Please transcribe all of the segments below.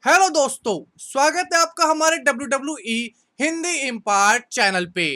Hello दोस्तों, स्वागत है आपका हमारे WWE हिंदी इम्पायर चैनल पे।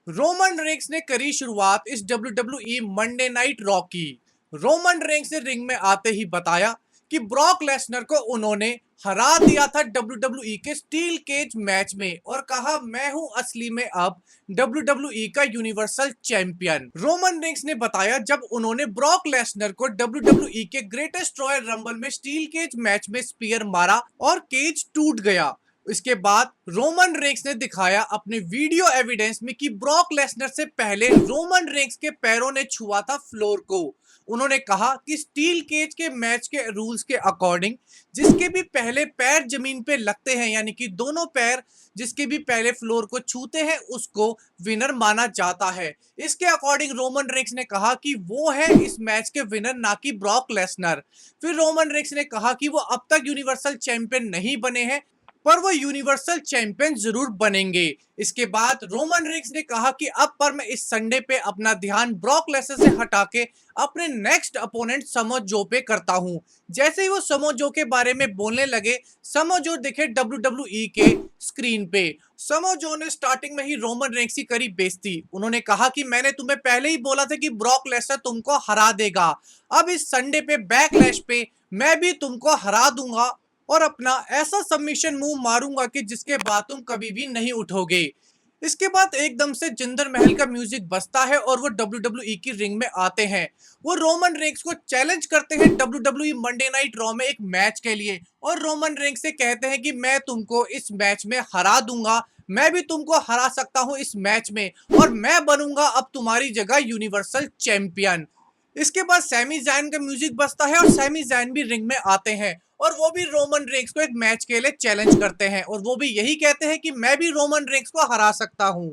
रोमन रेंस ने करी शुरुआत इस WWE मंडे नाइट रॉ की। रोमन रेंस ने रिंग में आते ही बताया कि ब्रॉक लेसनर को उन्होंने हरा दिया था WWE के स्टील केज मैच में और कहा मैं हूं असली में अब WWE का यूनिवर्सल चैंपियन। रोमन रेंस ने बताया जब उन्होंने ब्रॉक लेसनर को WWE के ग्रेटेस्ट रॉयल रंबल में स्टील केज मैच में स्पीयर मारा और केज टूट गया। इसके बाद रोमन रेंस ने दिखाया अपने वीडियो एविडेंस में कि ब्रॉक लेसनर से पहले रोमन रेंस के पैरों ने छुआ था फ्लोर को। उन्होंने कहा कि स्टील केज के मैच के रूल्स के अकॉर्डिंग जिसके भी पहले पैर जमीन पे लगते हैं, यानी कि दोनों पैर जिसके भी पहले फ्लोर को छूते हैं, उसको विनर माना जाता है। इसके अकॉर्डिंग रोमन रेंस ने कहा कि वो है इस मैच के विनर, ना कि ब्रॉक लेसनर। फिर रोमन रेंस ने कहा कि वो अब तक यूनिवर्सल चैंपियन नहीं बने हैं, पर वो यूनिवर्सल चैंपियन जरूर बनेंगे। इसके बाद रोमन रेंस ने कहा कि अब पर मैं इस संडे पे अपना ध्यान ब्रॉक लेसनर से हटा के अपने नेक्स्ट अपोनेंट समो जो पे करता हूं। जैसे ही वो समो जो के बारे में बोलने लगे, समो जो दिखे WWE के स्क्रीन पे। समो जो ने स्टार्टिंग में ही रोमन रेंस की करी बेइज्जती। उन्होंने कहा कि मैंने तुम्हें पहले ही बोला था कि ब्रॉक लेसनर तुमको हरा देगा। अब इस संडे पे बैकलैश पे मैं भी तुमको हरा दूंगा और अपना ऐसा सबमिशन मूव मारूंगा कि जिसके बाद तुम कभी भी नहीं उठोगे। इसके बाद एकदम से जिंदर महल का म्यूजिक बजता है और वो WWE की रिंग में आते हैं। वो रोमन रेंस को चैलेंज करते हैं WWE मंडे नाइट रॉ में एक मैच के लिए और रोमन रेंस से कहते हैं कि मैं तुमको इस मैच में हरा दूंगा, मैं भी तुमको हरा सकता हूं इस मैच में और मैं बनूंगा अब तुम्हारी जगह यूनिवर्सल चैंपियन। इसके बाद सैमी जैन का म्यूजिक बजता है और सैमी जैन भी रिंग में आते हैं और वो भी रोमन रेंस को एक मैच के लिए चैलेंज करते हैं और वो भी यही कहते हैं कि मैं भी रोमन रेंस को हरा सकता हूं।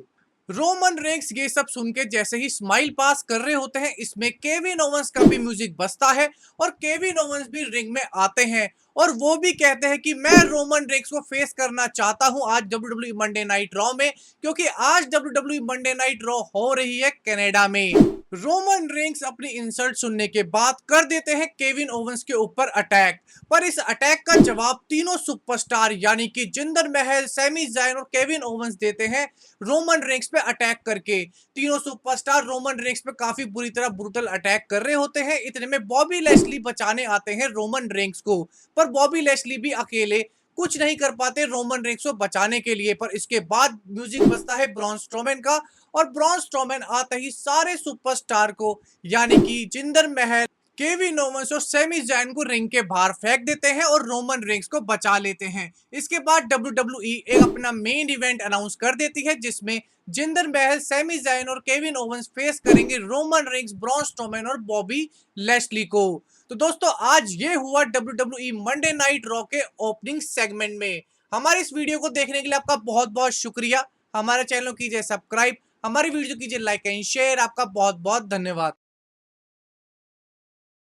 रोमन रेंस ये सब सुन के जैसे ही स्माइल पास कर रहे होते हैं, इसमें केविन ओवंस का भी म्यूजिक बजता है और केविन ओवंस भी रिंग में आते हैं और वो भी कहते हैं कि मैं रोमन रेंस को फेस करना चाहता हूं आज WWE मंडे नाइट रॉ में, क्योंकि आज WWE मंडे नाइट रॉ हो रही है कनाडा में। रोमन रेंस अपनी इंसल्ट सुनने के बाद कर देते हैं केविन ओवंस के ऊपर अटैक, पर इस अटैक का जवाब तीनों सुपरस्टार यानी कि जिंदर महल, सैमी जैन और केविन ओवंस देते हैं रोमन रेंस पे अटैक करके। तीनों सुपरस्टार रोमन रेंस पे काफी बुरी तरह ब्रूटल अटैक कर रहे होते हैं। इतने में बॉबी लैशली बचाने आते हैं रोमन रेंस को, पर बॉबी लैशली भी अकेले कुछ नहीं कर पाते रोमन रेंस को बचाने के लिए। पर इसके बाद म्यूजिक बजता है ब्रॉन स्ट्रोमैन का और ब्रॉन स्ट्रोमैन आते ही सारे सुपरस्टार को यानी कि जिंदर महल, केविन ओवंस और सैमी जैन को रिंग के बाहर फेंक देते हैं और रोमन रेंस को बचा लेते हैं। इसके बाद WWE एक अपना मेन इवेंट अनाउंस कर देती है जिसमें जिंदर महल, सैमी जैन और केविन ओवंस फेस करेंगे रोमन रेंस, ब्रॉन स्ट्रोमैन और बॉबी लैशली को। तो दोस्तों, आज ये हुआ WWE मंडे नाइट रॉ के ओपनिंग सेगमेंट में। हमारे इस वीडियो को देखने के लिए आपका बहुत बहुत शुक्रिया। हमारे चैनल को कीजिए सब्सक्राइब, हमारी वीडियो कीजिए लाइक एंड शेयर। आपका बहुत बहुत धन्यवाद।